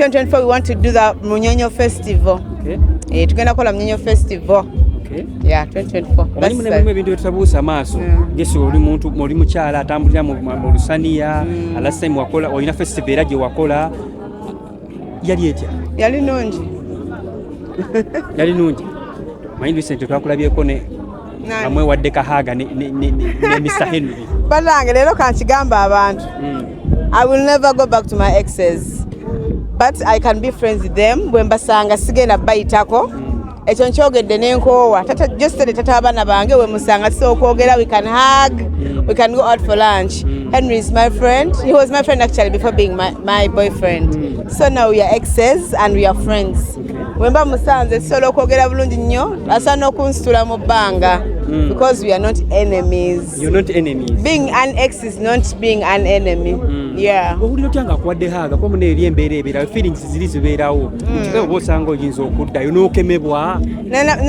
2024 we want to do the Munyonyo Festival. Okay. Tugenda kola Munyonyo Festival. Okay. Yeah, 2024. That's it. Ebintu bitabuusa maaso. Gesi oli muntu oli mukyala atambulira mu lusaniya, last time wakola olina festival era gye wakola. Yali etya? Yali nungi. Yali nungi. Manyi Vincent twakulabyeko ne amwe wadde kahaga ne Mr. Henry. Banange lero kanchigamba abantu. I will never go back to my exes. But I can be friends with them when basanga sigenda bayitako. Ekyo nkyogedde n'enkoowa just tata abaana bange we musanga okwogera, we can hug, we can go out for lunch. Henry is my friend. He was my friend actually before being my boyfriend. So now we are exes and we are friends. Wemba musanze solo okwogera bulungi nnyo asana okunsitula mu bbanga because we are not enemies. You're not enemies. Being an ex is not being an enemy. Yeah. Obuliro kyanga kwadde haga kwa mune eri embeera ebira feelings ziri zibeerawo. Kyo bosanga oyinza okuddayo n'okemebwa.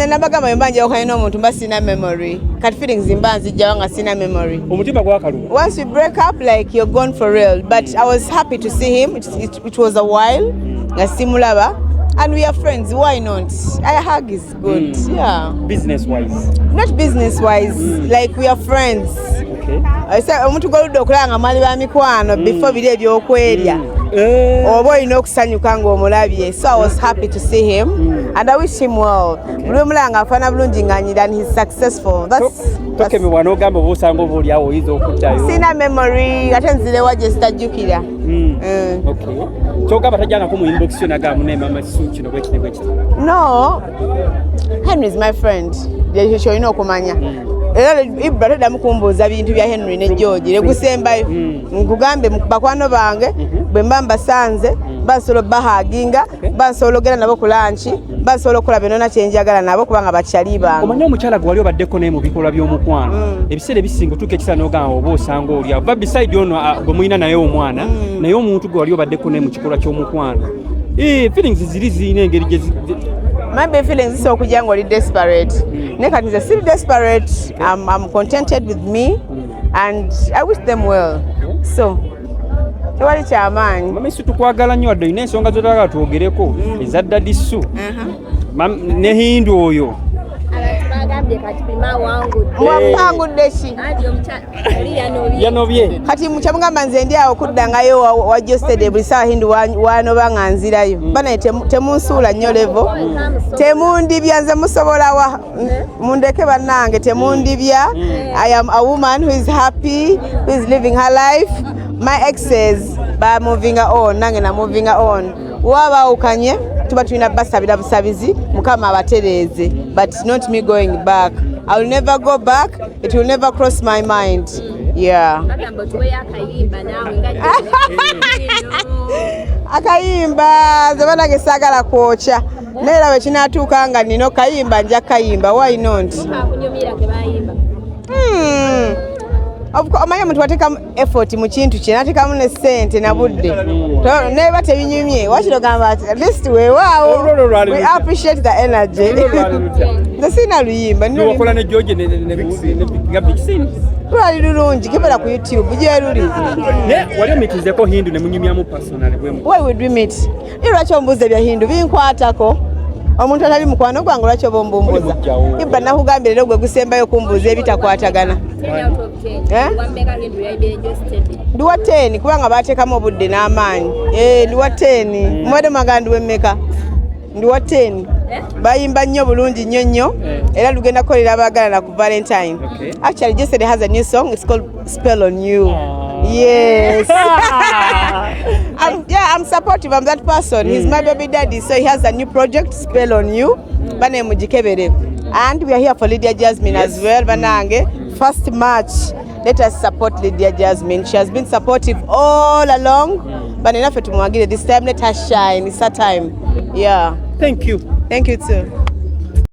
Nabagamba mbanja okalina omuntu mba sina memory. Kati feelings mba nzijjawo nga sina memory. Omutima gwakaluba. Once we break up, like you're gone for real. But I was happy to see him. It was a while. Nga simulaba. And we are friends, why not? A hug is good, yeah. Business-wise? Not business-wise, like we are friends. Okay. I said, omuntu goludo okulanga mali ba mikwano before biri ebyokwerya. Oba olina okusanyuka ng'omulabye. So I was happy to see him and I wish him well. Buli mulanga afana bulungi ng'anyira and he's successful. Toke me wano gamba obusanga obuli awo oyinza okuddayo. Sina memory, ate nzirewa gye sitajjukira. Okay. So gamba tajjanga ko mu inbox yo nagamu ne mama suchi no bwekiti. No. Henry is my friend. Yekyo olina okumanya. Era Ibra taddamu kumbuuza bintu bya Henry ne George legusembayo nkugambe bakwano bange bwe mba mbasanze basobola bahaginga basobola ogera nabo ku lunch basobola okola benona kyenjagala nabo kubanga bakyali bange. Omanyi omukyala gwe wali obaddeko naye mu bikolwa by'omukwano ebiseera ebisinga otuuka ekisa n'ogamba oba osanga oli ava beside ono gwe mulina naye omwana naye omuntu gwe wali obaddeko naye mu kikolwa ky'omukwano feelings ziri zirina engeri gye maybe feelings so okujja ng'oli desperate. Nekati nze still desperate. I'm contented with me and I wish them well. So tewali kyamaanyi. Mama isi tukwagala nnyo wadde olina ensonga z'otagala twogereko eza Daddy Sue ne Hindu oyo. Mwapangudde ki? Yanobye. Kati mukyamugamba nze ndi awo kuddangayo wa Jostede buli ssaawa Hindu wanoba nga nzirayo. Banaye temunsuula nnyo levo. Temundibya nze musobola wa mundeke bannange temundibya. I am a woman who is happy, who is living her life. My exes ba moving on, nange na moving on. Waba ukanye tuba tulina basabira busabizi mukama abatereze, but not me going back. I will never go back. It will never cross my mind. Yeah. Akayimba zabana gesagala kocha. Nera we kinatuuka nga nino kayimba nja kayimba. Why not? Omanyi omuntu wateeka effort mu kintu kye n'ateekamu ne ssente na budde neba tebinyumye wakiro gamba ati at least weewaawo we appreciate the energy. Nze sina luyimba wakola ne George ne Bixin lwali lulungi kebera ku YouTube gye luli wali omitizeko Hindu ne munyumyamu personally bwe why would we meet lwaki ombuuza ebya Hindu binkwatako omuntu atali mukwano gwange lwaki oba ombumbuuza Ibba nakugambye lero gwe gusembayo kumbuuza ebitakwatagana. Ndi wa 10 kubanga bateekamu obudde n'amaanyi. Ndi wa 10 mubadde magandi w'emmeka. Ndi wa 10 bayimba nnyo bulungi nnyo era lugenda kukolera abaagala ku Valentine. Actually Jesse has a new song, it's called Spell on You. Yes. I'm supportive. I'm that person. He's my baby daddy, so he has a new project, Spell on You. Bane mujikebere. And we are here for Lydia Jasmine as well. Banange, first March. Let us support Lydia Jasmine. She has been supportive all along. But enough to mwagire this time. Let her shine. It's her time. Yeah. Thank you. Thank you too.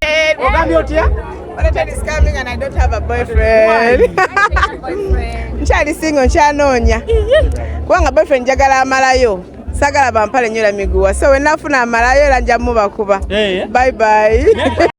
Hey, Valentine is coming and I don't have a boyfriend. Nchali single nchanonya. Kubanga boyfriend njagala amalayo. Sagala bampale nyola miguwa. So wenafuna amalayo era nja muba kuba. Bye bye.